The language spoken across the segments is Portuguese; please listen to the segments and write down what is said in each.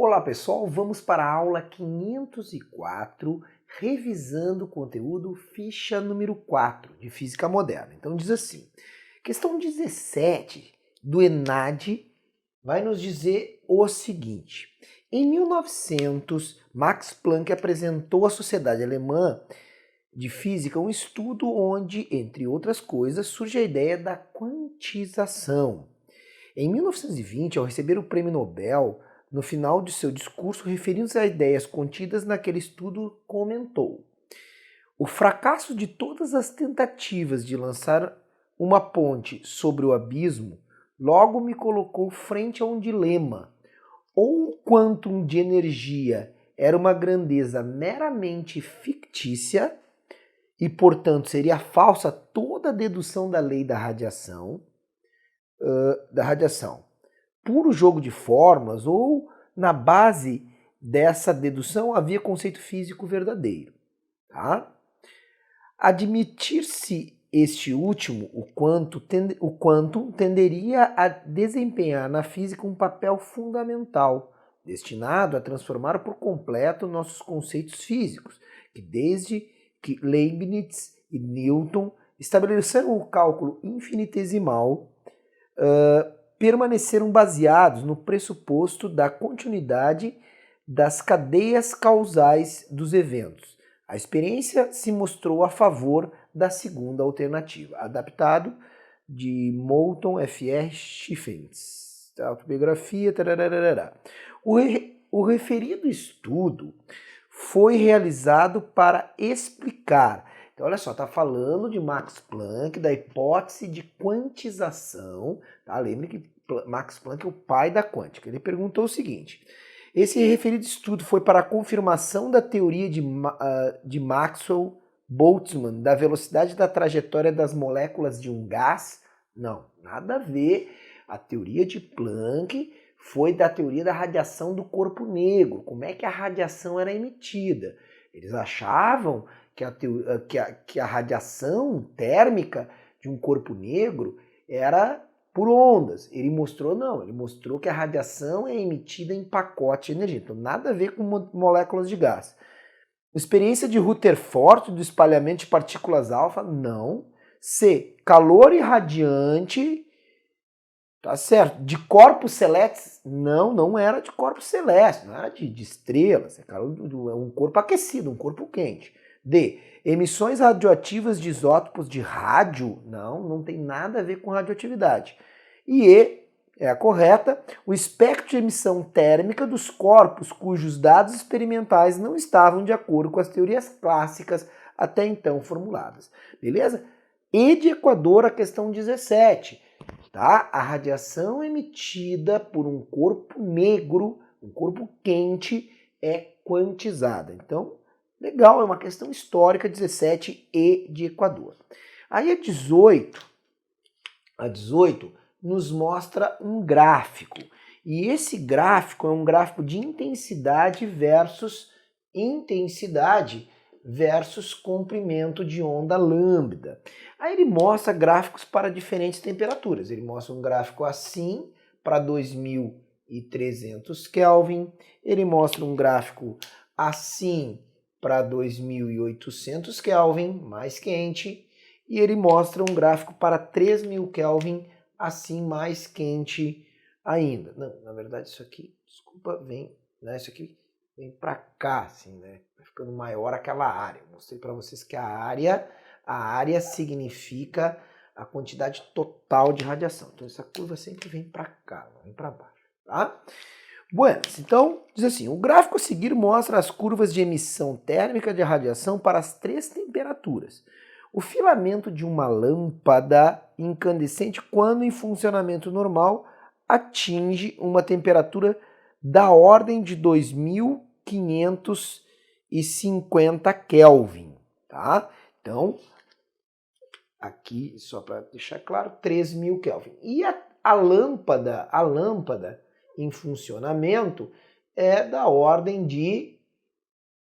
Olá pessoal, vamos para a aula 504, revisando o conteúdo ficha número 4 de Física Moderna. Então diz assim, questão 17 do ENAD vai nos dizer o seguinte. Em 1900, Max Planck apresentou à Sociedade Alemã de Física um estudo onde, entre outras coisas, surge a ideia da quantização. Em 1920, ao receber o Prêmio Nobel, no final de seu discurso, referindo-se a ideias contidas naquele estudo, comentou: o fracasso de todas as tentativas de lançar uma ponte sobre o abismo logo me colocou frente a um dilema. Ou um quantum de energia era uma grandeza meramente fictícia e, portanto, seria falsa toda a dedução da lei da radiação, puro jogo de formas, ou na base dessa dedução havia conceito físico verdadeiro. Tá? Admitir-se este último, o quantum tenderia a desempenhar na física um papel fundamental, destinado a transformar por completo nossos conceitos físicos, que desde que Leibniz e Newton estabeleceram o cálculo infinitesimal, permaneceram baseados no pressuposto da continuidade das cadeias causais dos eventos. A experiência se mostrou a favor da segunda alternativa, adaptado de Moulton F.R. Schiffens, autobiografia, tararara. O referido estudo foi realizado para explicar. Então, olha só, está falando de Max Planck, da hipótese de quantização. Tá? Lembre que Max Planck é o pai da quântica. Ele perguntou o seguinte: esse referido estudo foi para a confirmação da teoria de Maxwell-Boltzmann da velocidade da trajetória das moléculas de um gás? Não, nada a ver. A teoria de Planck foi da teoria da radiação do corpo negro. Como é que a radiação era emitida? Eles achavam que a radiação térmica de um corpo negro era por ondas. Ele mostrou não, ele mostrou que a radiação é emitida em pacote de energia, então nada a ver com moléculas de gás. Experiência de Rutherford do espalhamento de partículas alfa, não. C, calor irradiante, tá certo, de corpos celestes, não era de corpos celestes, não era de estrelas, é um corpo aquecido, um corpo quente. D, emissões radioativas de isótopos de rádio, não tem nada a ver com radioatividade. E E, é a correta, o espectro de emissão térmica dos corpos cujos dados experimentais não estavam de acordo com as teorias clássicas até então formuladas. Beleza? E de Equador, a questão 17. Tá? A radiação emitida por um corpo negro, um corpo quente, é quantizada. Então, legal, é uma questão histórica, 17, e de Equador. Aí a 18 nos mostra um gráfico. E esse gráfico é um gráfico de intensidade versus comprimento de onda lambda. Aí ele mostra gráficos para diferentes temperaturas. Ele mostra um gráfico assim para 2300 Kelvin. Ele mostra um gráfico assim para 2800 Kelvin, mais quente, e ele mostra um gráfico para 3000 Kelvin, assim mais quente ainda. Não, na verdade isso aqui, desculpa, isso aqui vem para cá, assim, né? Vai ficando maior aquela área. Eu mostrei para vocês que a área significa a quantidade total de radiação. Então essa curva sempre vem para cá, não vem para baixo, tá? Bueno, então, diz assim, o gráfico a seguir mostra as curvas de emissão térmica de radiação para as três temperaturas. O filamento de uma lâmpada incandescente, quando em funcionamento normal, atinge uma temperatura da ordem de 2550 Kelvin, tá? Então, aqui, só para deixar claro, 3000 Kelvin. E a lâmpada em funcionamento é da ordem de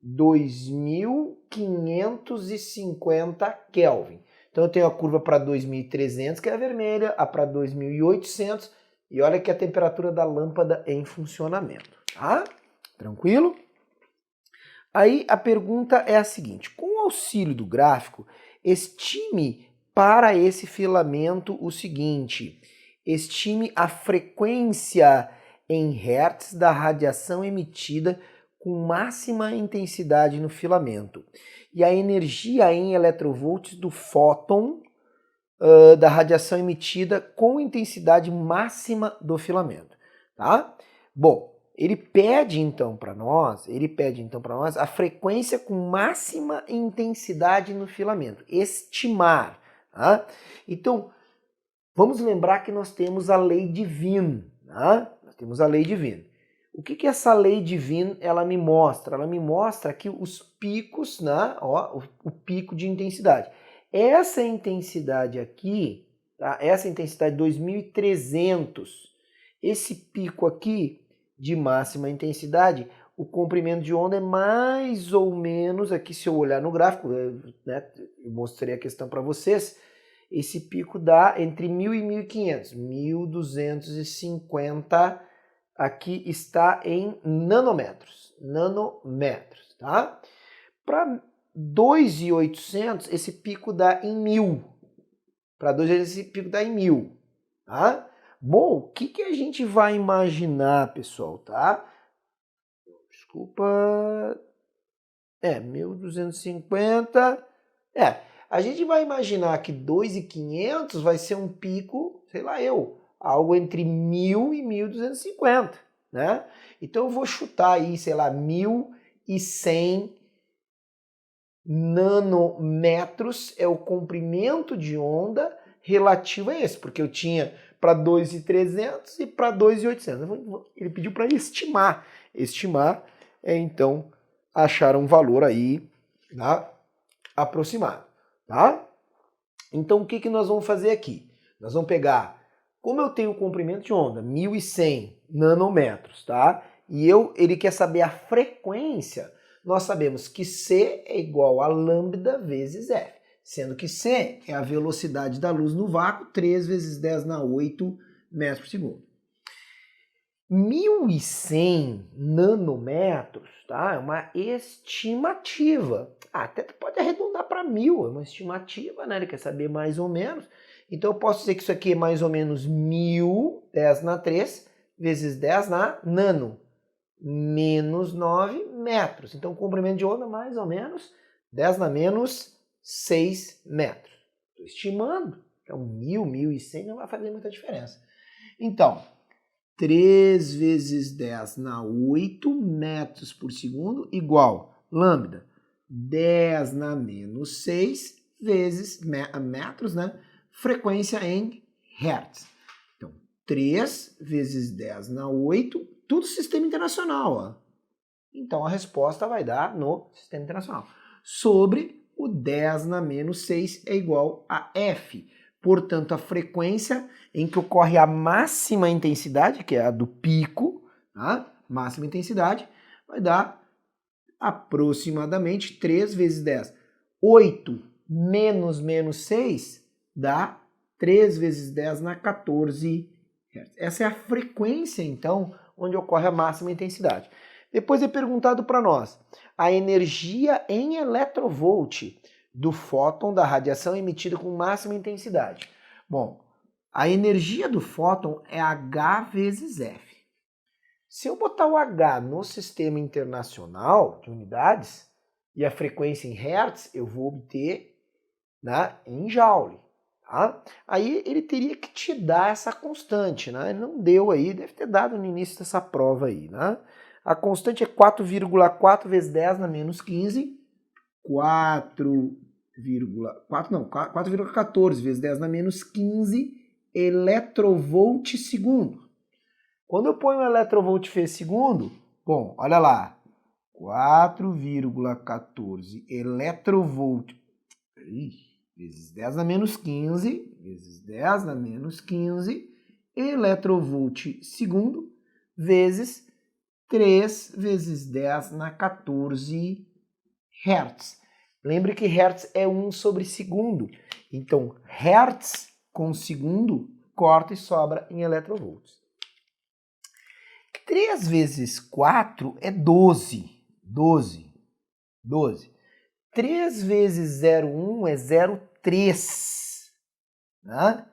2550 Kelvin. Então eu tenho a curva para 2300, que é a vermelha, a para 2800, e olha que a temperatura da lâmpada é em funcionamento, tá? Tranquilo? Aí a pergunta é a seguinte: com o auxílio do gráfico, estime para esse filamento o seguinte: estime a frequência em hertz da radiação emitida com máxima intensidade no filamento e a energia em eletrovolts do fóton da radiação emitida com intensidade máxima do filamento, tá? Bom, ele pede então para nós a frequência com máxima intensidade no filamento, estimar, tá? Então, vamos lembrar que nós temos a lei de Wien, tá? Nós temos a lei de Wien. O que essa lei de Wien ela me mostra? Ela me mostra aqui os picos, né? Ó, o pico de intensidade. Essa intensidade aqui, tá? Essa intensidade 2300, esse pico aqui de máxima intensidade, o comprimento de onda é mais ou menos, aqui se eu olhar no gráfico, né, eu mostrei a questão para vocês, esse pico dá entre 1.000 e 1.500, 1.250, aqui está em nanômetros, tá? Para 2.800, esse pico dá em 1.000. Para 2.800, esse pico dá em 1.000, tá? Bom, o que a gente vai imaginar, pessoal, tá? Desculpa. 1.250. A gente vai imaginar que 2.500 vai ser um pico, sei lá algo entre 1.000 e 1.250, né? Então eu vou chutar aí, sei lá, 1.100 nanômetros é o comprimento de onda relativo a esse, porque eu tinha para 2.300 e para 2.800. Ele pediu para estimar. Estimar é então achar um valor aí, tá? Aproximado, tá? Então o que nós vamos fazer aqui? Nós vamos pegar, como eu tenho o comprimento de onda, 1.100 nanômetros, tá? E ele quer saber a frequência. Nós sabemos que C é igual a lambda vezes F, sendo que C é a velocidade da luz no vácuo, 3 vezes 10 na 8 metros por segundo. 1.100 nanômetros, tá? É uma estimativa. Até pode arredondar para 1.000, é uma estimativa, né? Ele quer saber mais ou menos. Então eu posso dizer que isso aqui é mais ou menos 1.000, 10 na 3, vezes 10 na nano, menos 9 metros. Então o comprimento de onda mais ou menos 10 na menos 6 metros. Estou estimando. Então 1.000, 1.100 não vai fazer muita diferença. Então, 3 vezes 10 na 8 metros por segundo igual lambda 10 na menos 6 vezes metros, né? Frequência em hertz. Então, 3 vezes 10 na 8, tudo sistema internacional, ó. Então, a resposta vai dar no sistema internacional. Sobre o 10 na menos 6 é igual a F. Portanto, a frequência em que ocorre a máxima intensidade, que é a do pico, tá? Máxima intensidade, vai dar aproximadamente 3 vezes 10. 8 menos 6 dá 3 vezes 10 na 14 Hz. Essa é a frequência, então, onde ocorre a máxima intensidade. Depois é perguntado para nós a energia em eletrovolt do fóton da radiação emitida com máxima intensidade. Bom, a energia do fóton é H vezes F. Se eu botar o H no sistema internacional de unidades e a frequência em Hertz, eu vou obter, né, em Joule. Tá? Aí ele teria que te dar essa constante, né? Ele não deu aí, deve ter dado no início dessa prova aí, né? A constante é 4,4 vezes 10 na menos 15, 4,14 vezes 10 na menos 15 eletrovolt segundo. Quando eu ponho um eletrovolt segundo, bom, olha lá, 4,14 eletrovolt vezes 10 na menos 15, vezes 10 na menos 15, eletrovolt segundo, vezes 3 vezes 10 na 14 Hertz. Lembre que Hertz é 1 sobre segundo. Então, Hertz com segundo corta e sobra em eletrovolts. 3 vezes 4 é 12. 12. 12. 3 vezes 0,1 é 0,3. Né?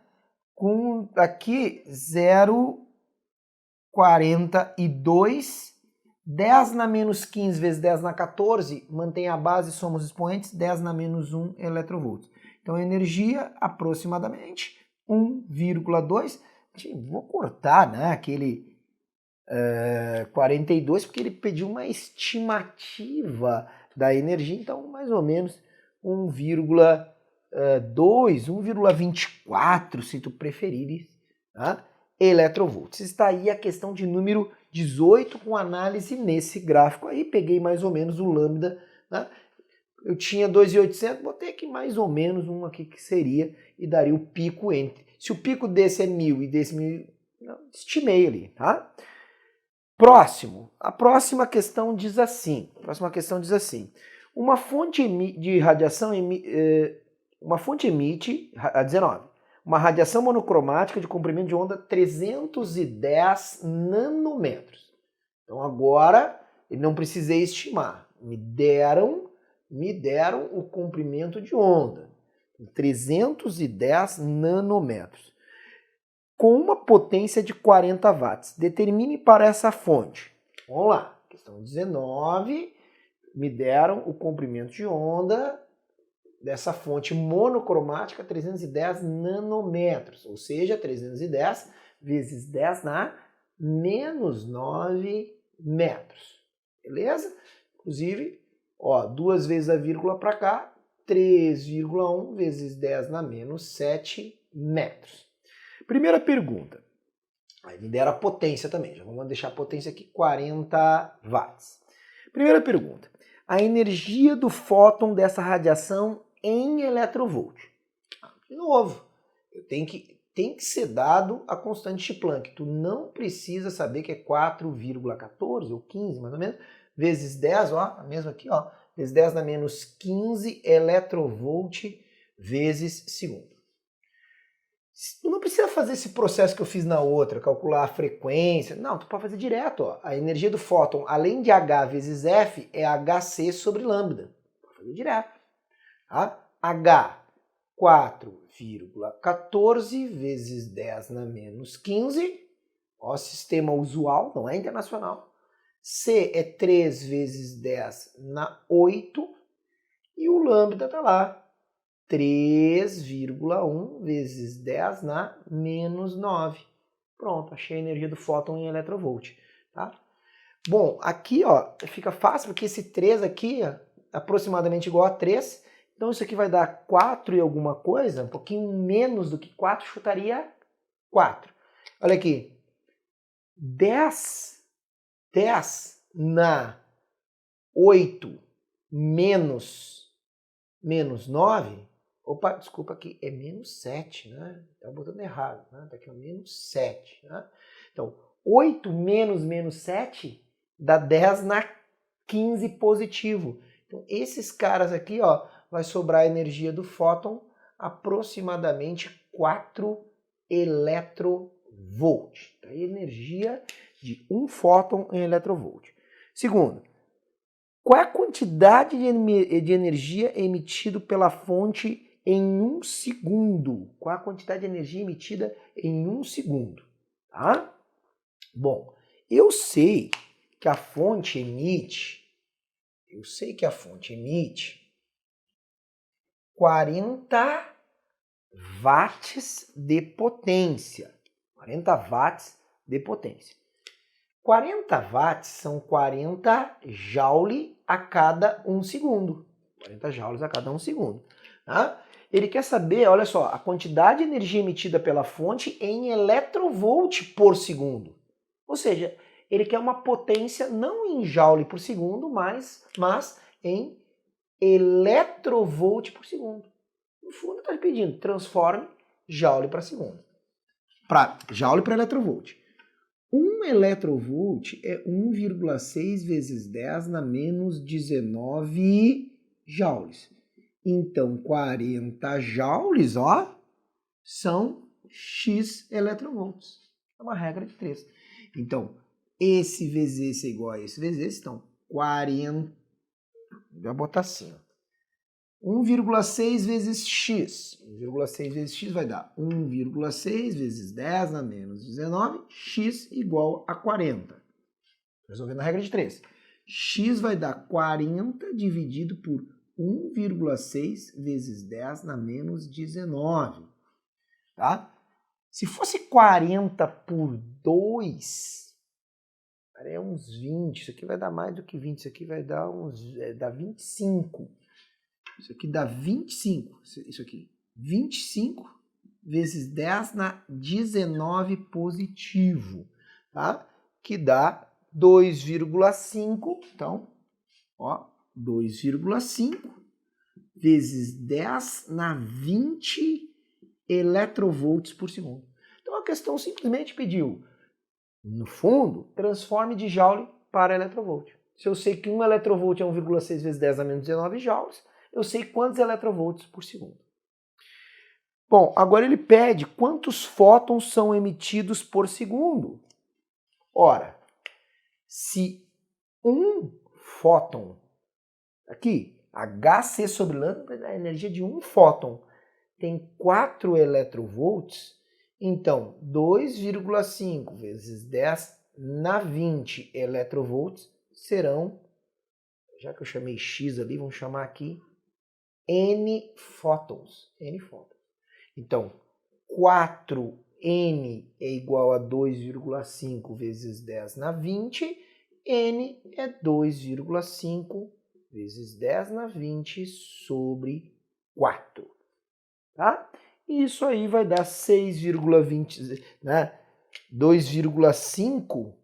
Com aqui 0,42. 10 na menos 15 vezes 10 na 14, mantém a base, somos expoentes, 10 na menos 1 eletrovolts. Então a energia, aproximadamente 1,2. Vou cortar, né, aquele 42, porque ele pediu uma estimativa da energia, então mais ou menos 1,2, 1,24, se tu preferires, tá? Eletrovolts. Está aí a questão de número 18 com análise nesse gráfico aí. Peguei mais ou menos o lambda, né? Eu tinha 2.800, botei aqui mais ou menos um aqui que seria e daria o pico entre. Se o pico desse é 1.000 e desse 1.000, estimei ali, tá? Próximo. A próxima questão diz assim. Uma fonte de radiação emite a 19. Uma radiação monocromática de comprimento de onda 310 nanômetros. Então agora, eu não precisei estimar. Me deram o comprimento de onda. 310 nanômetros. Com uma potência de 40 watts. Determine para essa fonte. Vamos lá. Questão 19. Me deram o comprimento de onda dessa fonte monocromática 310 nanômetros, ou seja, 310 vezes 10 na menos 9 metros. Beleza? Inclusive, ó, 2 vezes a vírgula para cá, 3,1 vezes 10 na menos 7 metros. Primeira pergunta. Aí me deram a potência também. Já vamos deixar a potência aqui, 40 watts. Primeira pergunta. A energia do fóton dessa radiação em eletrovolt. De novo, tem que ser dado a constante de Planck. Tu não precisa saber que é 4,14 ou 15, mais ou menos, vezes 10, ó, a mesma aqui, ó, vezes 10 na menos 15 eletrovolt vezes segundo. Tu não precisa fazer esse processo que eu fiz na outra, calcular a frequência. Não, tu pode fazer direto. Ó. A energia do fóton, além de H vezes F, é HC sobre lambda. Pode fazer direto. Tá? H, 4,14 vezes 10 na menos 15. Ó, sistema usual, não é internacional. C é 3 vezes 10 na 8. E o lambda está lá. 3,1 vezes 10 na menos 9. Pronto, achei a energia do fóton em eletrovolt. Tá? Bom, aqui ó, fica fácil, porque esse 3 aqui é aproximadamente igual a 3. Então isso aqui vai dar 4 e alguma coisa, um pouquinho menos do que 4, chutaria 4. Olha aqui, 10 na 8 menos 9. Opa, desculpa aqui, é menos 7, né? Tá botando errado, né? Tá aqui, ó, menos 7, né? Então, 8 menos 7 dá 10 na 15 positivo. Então, esses caras aqui, ó, vai sobrar a energia do fóton aproximadamente 4 eletrovolt. Tá? A energia de um fóton em eletrovolt. Segundo, qual é a quantidade de energia emitida pela fonte em 1 segundo? Qual é a quantidade de energia emitida em 1 segundo? Tá? Bom, eu sei que a fonte emite 40 watts de potência. 40 watts de potência. 40 watts são 40 joule a cada 1 segundo. 40 joules a cada 1 segundo. Tá? Ele quer saber, olha só, a quantidade de energia emitida pela fonte em eletrovolt por segundo. Ou seja, ele quer uma potência não em joule por segundo, mas em eletrovolt por segundo. No fundo, está pedindo, transforme joule para segundo. Joule para eletrovolt. 1 eletrovolt é 1,6 vezes 10 na menos 19 joules. Então, 40 joules, ó, são X eletrovolts. É uma regra de 3. Então, esse vezes esse é igual a esse vezes esse, então 40, vai botar assim, ó. 1,6 vezes x. 1,6 vezes x vai dar 1,6 vezes 10 na menos 19, x igual a 40. Resolvendo a regra de 3. X vai dar 40 dividido por 1,6 vezes 10 na menos 19. Tá? Se fosse 40 por 2, é uns 20. Isso aqui vai dar mais do que 20. Isso aqui vai dar dá 25. Isso aqui dá 25. Isso aqui. 25 vezes 10 na 19 positivo. Tá? Que dá 2,5. Então, ó, 2,5 vezes 10 na 20 eletrovolts por segundo. Então a questão simplesmente pediu, no fundo, transforme de joule para eletrovolt. Se eu sei que 1 eletrovolt é 1,6 vezes 10 a menos 19 joules, eu sei quantos eletrovolts por segundo. Bom, agora ele pede quantos fótons são emitidos por segundo. Ora, se um fóton, aqui, Hc sobre lambda é a energia de um fóton, tem 4 eletrovolts, então 2,5 vezes 10 na 20 eletrovolts serão, já que eu chamei x ali, vamos chamar aqui n fótons. N fótons. Então, 4n é igual a 2,5 vezes 10 na 20, n é 2,5 vezes 10 na 20 sobre 4. Tá? E isso aí vai dar 6,20, né? 2,5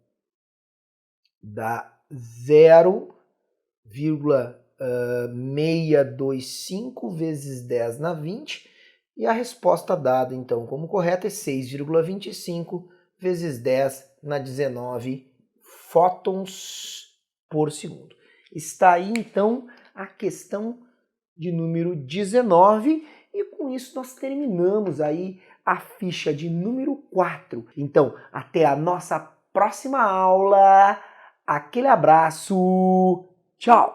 dá 0,625 vezes 10 na 20, e a resposta dada, então, como correta é 6,25 vezes 10 na 19 fótons por segundo. Está aí, então, a questão de número 19, e com isso nós terminamos aí a ficha de número 4. Então, até a nossa próxima aula. Aquele abraço. Tchau!